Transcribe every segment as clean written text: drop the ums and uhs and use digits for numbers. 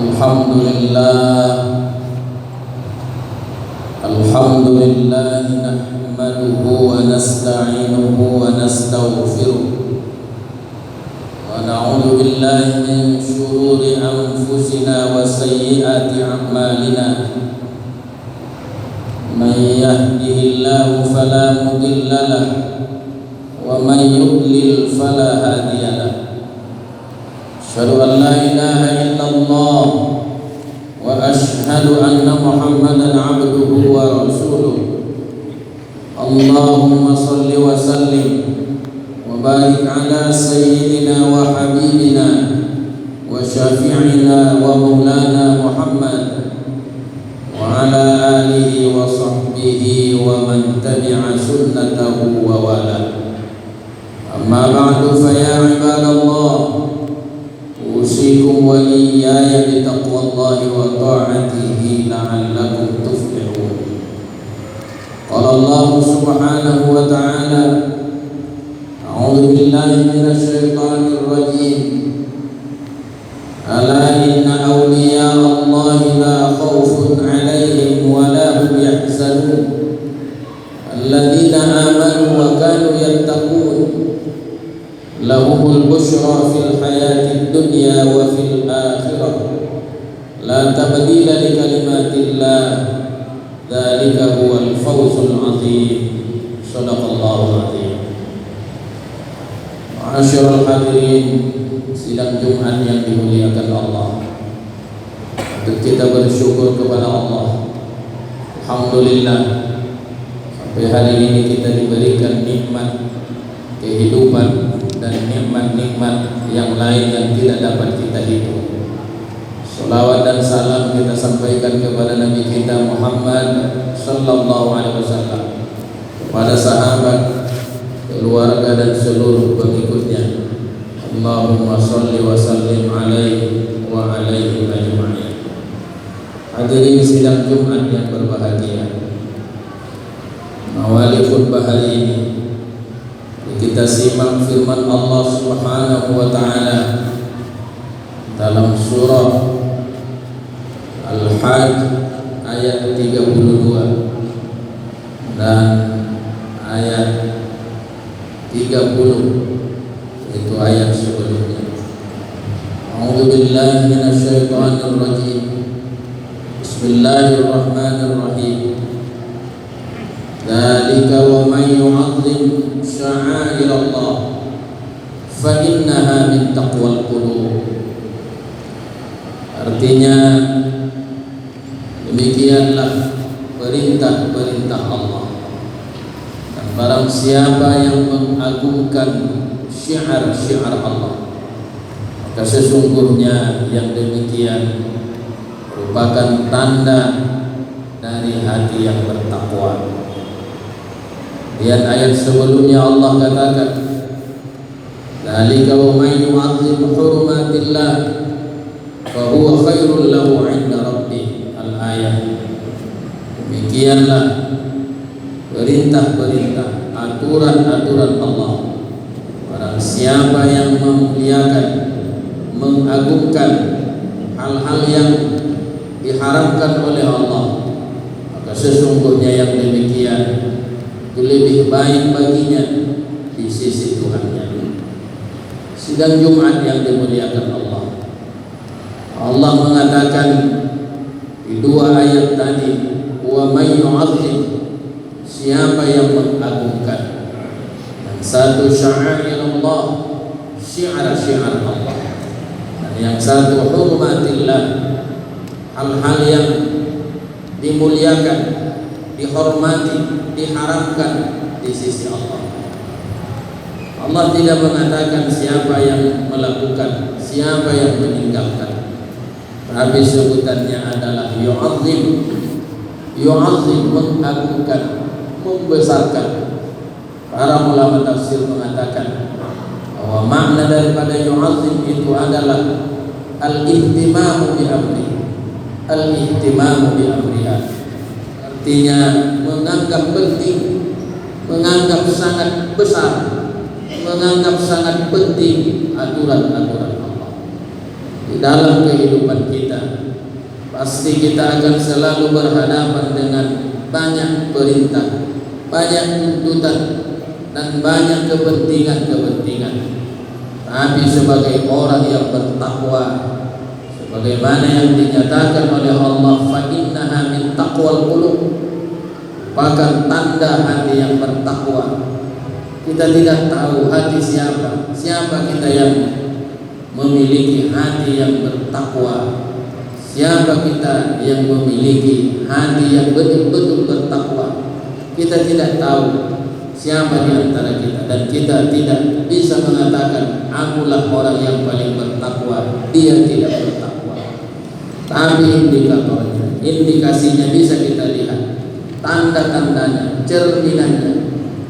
Alhamdulillah nahmaduhu wa nasta'inuhu wa nastaghfiruh wa na'udzu billahi min shururi anfusina wa sayyiati a'malina. Man yahdihillahu fala mudilla lahu wa man yudlil fala hadiya lahu. Asyhadu an la ilaha illallah wa ashhadu anna Muhammadan abduhu wa rasuluh. Allahumma salli wa sallim wa barik ala sayyidina wa habibina wa syafi'ina wa maulana Muhammad wa ala alihi wa sahbihi wa man tabi'a sunnatahu wa wala. Amma ba'du, fa ya ibadallah, usikum wa iyaya bitaqwallahi wa ta'atihi la'allakum tuflihun. Qala Allah subhanahu wa ta'ala, a'udzu billahi minasy syaithanir rajim. Ala inna awliya Allahi la khaufun 'alaihim wa la hum yahzanun alladzina amanu wa kanu yattaqun lahumul busyra fil hayatid dunya wa fil akhirah la tabdila li kalimatillah dzalika huwal fawzul 'adzim. Shadaqallahul 'adzim. Ma'asyiral hadirin, sidang Jumat yang dimuliakan Allah, untuk kita bersyukur kepada Allah. Alhamdulillah, sampai hari ini kita diberikan nikmat kehidupan dan nikmat-nikmat yang lain yang tidak dapat kita hitung. Salawat dan salam kita sampaikan kepada Nabi kita Muhammad sallallahu alaihi wasallam, kepada sahabat, keluarga dan seluruh pengikutnya. Allahumma salli wa sallim alaihi wa alaihi ajma'in. Hadirin sidang Jumat yang berbahagia, awali khutbah hari ini kita simak firman Allah Subhanahu wa ta'ala dalam surah Al-Hajj ayat 32 dan ayat 30, itu ayat sebelumnya. A'udzu billahi minasy syaithanir rajim. Bismillahirrahmanirrahim. Dzalika wa may yu'azzim sya'airallah fa innaha min taqwal qulub. Artinya, demikianlah perintah-perintah Allah, dan barang siapa yang mengagungkan syiar-syiar Allah, maka sesungguhnya yang demikian merupakan tanda dari hati yang bertakwa. Dan ayat sebelumnya Allah katakan, dzalika wa may yu'azzim hurumatillah fa huwa khairul lahu 'inda rabbih. Al-ayat. Demikianlah perintah-perintah, aturan-aturan Allah. Barang siapa yang memuliakan, mengagungkan hal-hal yang diharamkan oleh Allah, maka sesungguhnya yang demikian itu lebih baik baginya di sisi Tuhannya. Sidang Jumat yang dimuliakan Allah, Allah mengatakan di dua ayat tadi, wa may yu'azzim, siapa yang mengagungkan, dan satu sya'air Allah, syiar-syiar Allah, dan yang satu hurmatillah, hal-hal yang dimuliakan, dihormati, diharamkan di sisi Allah. Allah tidak mengatakan siapa yang melakukan, siapa yang meninggalkan, tapi sebutannya adalah yu'azzim. Yu'azzim, mengagungkan, membesarkan. Para ulama tafsir mengatakan bahwa makna daripada yu'azzim itu adalah al-ihtimamu bi amri, al-ihtimamu bi amriha. Artinya menganggap penting, menganggap sangat besar, menganggap sangat penting aturan-aturan Allah. di dalam kehidupan kita. Pasti kita akan selalu berhadapan dengan banyak perintah, banyak tuntutan, dan banyak kepentingan-kepentingan. Tapi sebagai orang yang bertakwa, sebagaimana yang dinyatakan oleh Allah, fa innaha min taqwal qulub, bahkan tanda hati yang bertakwa. Kita tidak tahu hati siapa kita yang memiliki hati yang bertakwa. Siapa kita yang memiliki hati yang betul-betul bertakwa? Kita tidak tahu siapa di antara kita, dan kita tidak bisa mengatakan akulah orang yang paling bertakwa, dia tidak bertakwa. Tapi indikasinya bisa kita lihat, tanda-tandanya, cerminannya.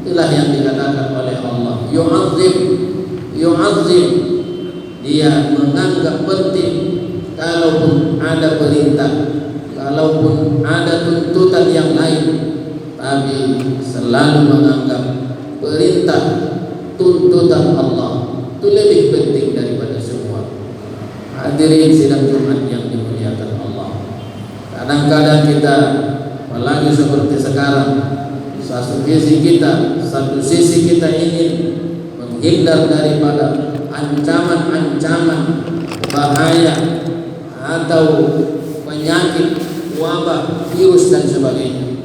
Itulah yang dikatakan oleh Allah, yu'azzim, dia menganggap penting kalaupun ada perintah, kalaupun ada tuntutan yang lain, tapi selalu menganggap perintah, tuntutan Allah itu lebih penting daripada semua. Hadirin sidang Jumat yang dimuliakan Allah, kadang-kadang kita, apalagi seperti sekarang, satu sisi kita ingin menghindar daripada ancaman-ancaman bahaya atau penyakit, wabah, virus dan sebagainya.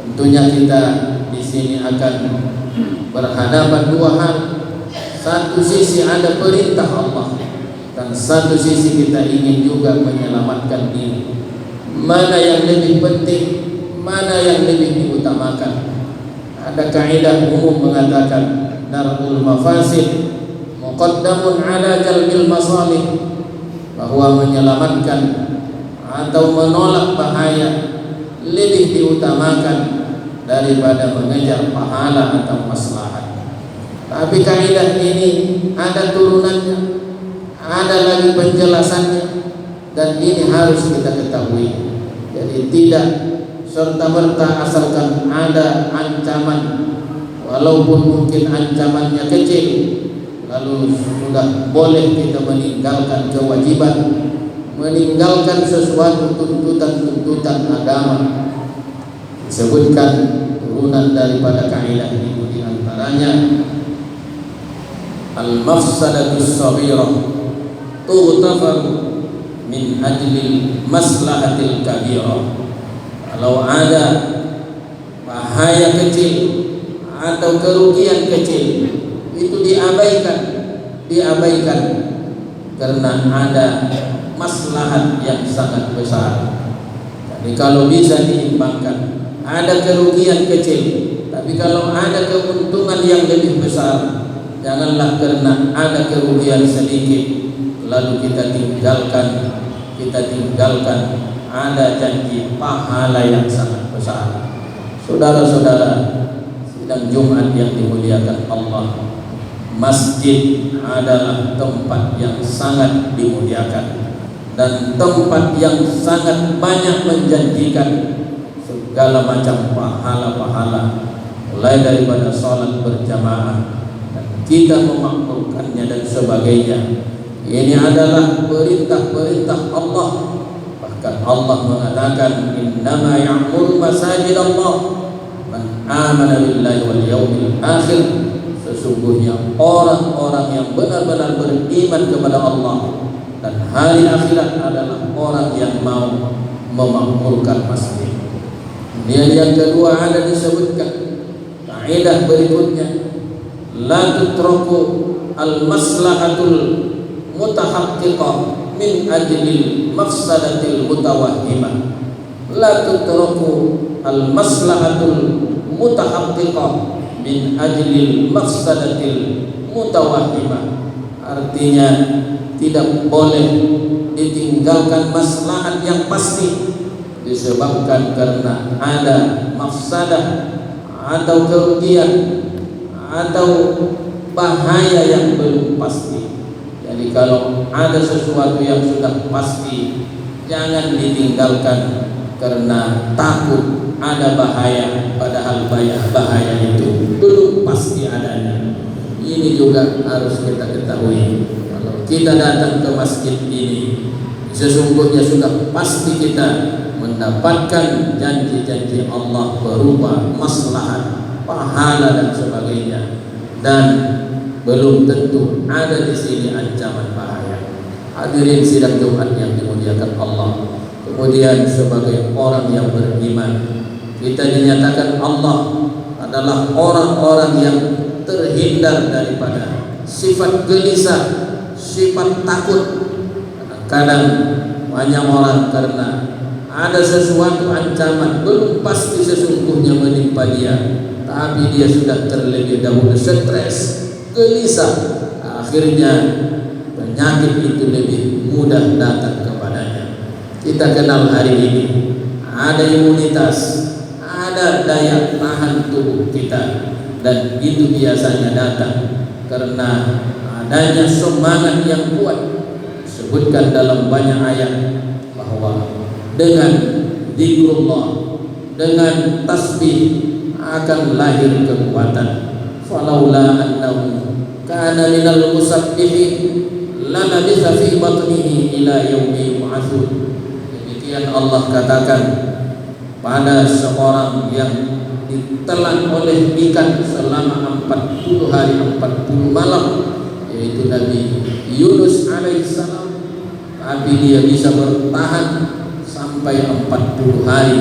Tentunya kita di sini akan berhadapan dua hal. Satu sisi ada perintah Allah, dan satu sisi kita ingin juga menyelamatkan diri. Mana yang lebih penting, mana yang lebih diutamakan? Ada kaidah umum mengatakan darul mafasid muqaddamun ala jalbil masalih, bahwa menyelamatkan atau menolak bahaya lebih diutamakan daripada mengejar pahala atau maslahat. Tapi kaidah ini ada turunannya, ada lagi penjelasannya, dan ini harus kita ketahui. Jadi tidak serta-merta asalkan ada ancaman, walaupun mungkin ancamannya kecil, lalu sudah boleh kita meninggalkan kewajiban, meninggalkan sesuatu tuntutan-tuntutan agama. Disebutkan turunan daripada kaidah ini, di antaranya al-mafsadatus saghirah tughtafaru min ajli maslahatil kabirah. Kalau ada bahaya kecil atau kerugian kecil, itu diabaikan karena ada maslahat yang sangat besar. Jadi kalau bisa diimbangkan, ada kerugian kecil, tapi kalau ada keuntungan yang lebih besar, janganlah karena ada kerugian sedikit lalu kita tinggalkan ada janji pahala yang sangat besar. Saudara-saudara sidang Jumat yang dimuliakan Allah, masjid adalah tempat yang sangat dimuliakan dan tempat yang sangat banyak menjanjikan segala macam pahala-pahala, mulai daripada sholat berjamaah dan kita memakmurkannya dan sebagainya. Ini adalah perintah-perintah Allah. Bahkan Allah mengatakan, innama ya'muru masajid Allah man amana billahi wal yawmil akhir. Sesungguhnya orang-orang yang benar-benar beriman kepada Allah dan hari akhirat adalah orang yang mau memakmurkan masjid. Kemudian yang kedua ada disebutkan kaidah berikutnya, la tutraku al-maslahatul mutahaqqiqah min ajli mafsadatil mutawahhimah. La tutraku al-maslahatul mutahaqqiqah min ajli mafsadatil mutawahhimah. Artinya tidak boleh ditinggalkan maslahat yang pasti disebabkan karena ada mafsadah atau kerugian atau bahaya yang belum pasti. Jadi kalau ada sesuatu yang sudah pasti, jangan ditinggalkan karena takut ada bahaya, padahal bahaya itu belum pasti adanya. Ini juga harus kita ketahui. Kalau kita datang ke masjid ini, sesungguhnya sudah pasti kita mendapatkan janji-janji Allah berupa maslahat, pahala dan sebagainya, dan belum tentu ada di sini ancaman bahaya. Hadirin sidang Jumat yang dimuliakan Allah. Kemudian sebagai orang yang beriman, kita dinyatakan Allah adalah orang-orang yang terhindar daripada sifat gelisah, sifat takut. Kadang banyak orang karena ada sesuatu ancaman belum pasti sesungguhnya menimpa dia, tapi dia sudah terlebih dahulu stres, gelisah, akhirnya penyakit itu lebih mudah datang kepadanya. Kita kenal hari ini ada imunitas, ada daya tahan tubuh kita, dan itu biasanya datang karena adanya semangat yang kuat. Sebutkan dalam banyak ayat bahwa dengan zikrullah, dengan tasbih akan lahir kekuatan. Falaula annahu kana minal musabbihin lanabitha fi batnihi ila yaumi yub'atsun. Demikian Allah katakan pada seorang yang ditelan oleh ikan selama 40 hari 40 malam, yaitu Nabi Yunus alaihissalam, tapi dia bisa bertahan sampai 40 hari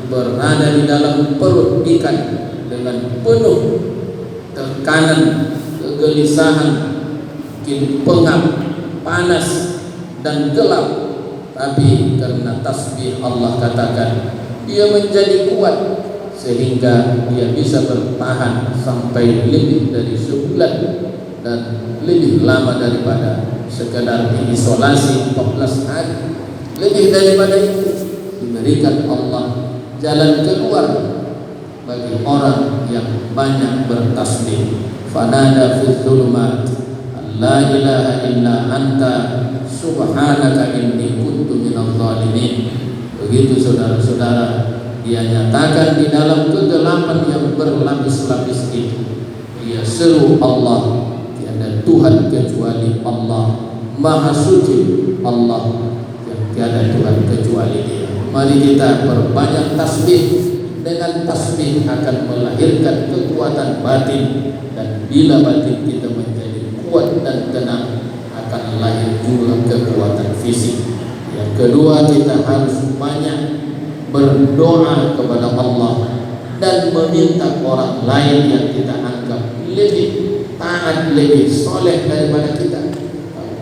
berada di dalam perut ikan dengan penuh tekanan, kegelisahan, pengap, panas dan gelap. Tapi karena tasbih Allah katakan dia menjadi kuat sehingga dia bisa bertahan sampai lebih dari sebulan dan lebih lama daripada sekedar diisolasi 14 hari. Lebih daripada itu diberikan Allah jalan keluar bagi orang yang banyak bertasbih. Fanada fi dzulumat la ilaha illa anta subhanaka inni kuntu minadh dhalimin. Begitu saudara-saudara, dia nyatakan di dalam kegelapan yang berlapis-lapis itu, dia seru Allah, tiada Tuhan kecuali Allah, Maha Suci Allah, yang tiada Tuhan kecuali Dia. Mari kita perbanyak tasbih. Dengan tasbih akan melahirkan kekuatan batin, dan bila batin kita menjadi kuat dan tenang, akan lahir juga kekuatan fisik. Yang kedua, kita harus banyak berdoa kepada Allah dan meminta orang lain yang kita anggap lebih taat, lebih soleh daripada kita.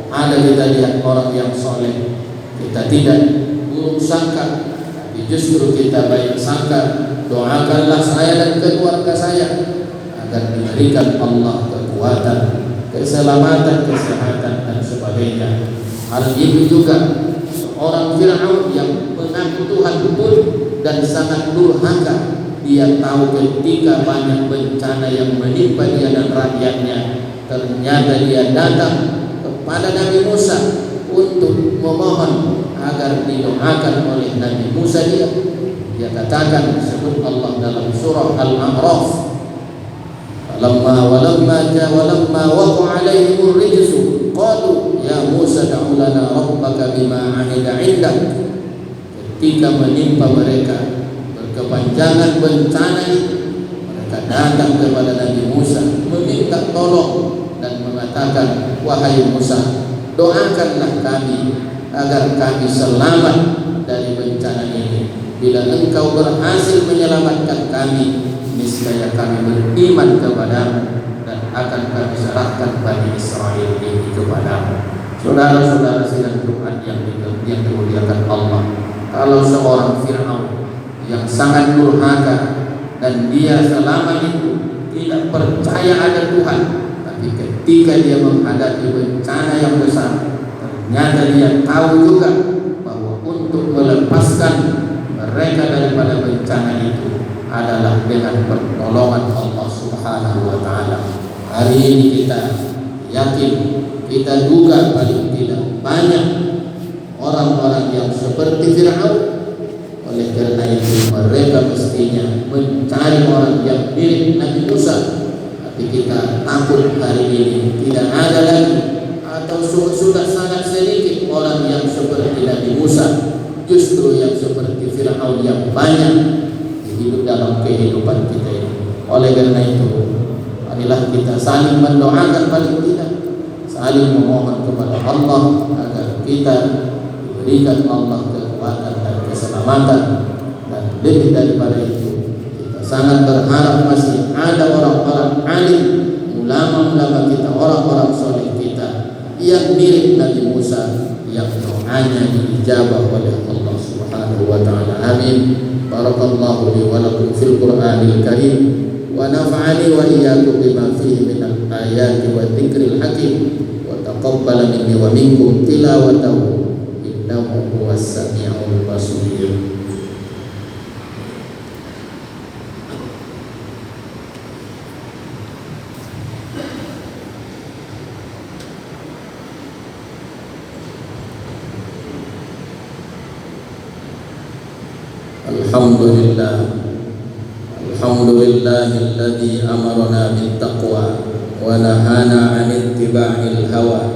Ada kita lihat orang yang soleh, kita tidak buruk sangka, tapi justru kita baik sangka. Doakanlah saya dan keluarga saya agar diberikan Allah kekuatan, keselamatan, kesehatan dan sebagainya. Hal itu juga seorang Fir'aun yang mengaku Tuhan pun dan sangat durhaka. Dia tahu ketika banyak bencana yang menimpa dia dan rakyatnya, ternyata dia datang kepada Nabi Musa untuk memohon agar didoakan oleh Nabi Musa. Dia katakan, disebut Allah dalam surah Al-A'raf, walamma waqa'a alaihimur rijsu qalu ya Musa da'u lana rabbaka bima 'ahida 'indak. Ketika menimpa mereka berkepanjangan bencana itu, mereka datang kepada Nabi Musa meminta tolong dan mengatakan, wahai Musa, doakanlah kami agar kami selamat dari bencana ini. Bila engkau berhasil menyelamatkan kami, niscaya kami beriman kepadamu dan akan kami serahkan Bani Israel ini kepadamu. Saudara-saudara sidang Jumat yang dimuliakan Allah, kalau seorang Fir'aun yang sangat durhaka dan dia selama itu tidak percaya ada Tuhan, tapi ketika dia menghadapi bencana yang besar, ternyata dia tahu juga bahwa untuk melepaskan mereka daripada bencana itu adalah dengan pertolongan Allah Subhanahu wa Ta'ala. Hari ini kita yakin, kita duga paling tidak banyak orang-orang yang seperti Fir'aun. Oleh karena itu mereka mestinya mencari orang yang mirip Nabi Musa. Tapi kita takut hari ini tidak ada lagi atau sudah sangat sedikit orang yang seperti Nabi Musa, justru yang seperti Fir'aun yang banyak hidup dalam kehidupan kita ini. Oleh karena itu, marilah kita saling mendoakan, paling tidak saling memohon kepada Allah agar kita diberikan Allah kekuatan dan keselamatan. Dan lebih daripada itu, kita sangat berharap masih ada orang-orang alim, ulama-ulama kita, orang-orang soleh kita yang mirip Nabi Musa, yang doanya diijabah oleh Allah Subhanahu wa taala. Amin. Barakallahu li wa lakum fil Qur'anil Karim wa nafa'ani wa iyyakum bima fihi minal ayati wa dzikril hakim wa taqabbala minni wa minkum tilawatahu innahu huwas samiul basir. Alhamdulillahilladzi amarna bittaqwa wa nahana 'anil ittiba'il hawa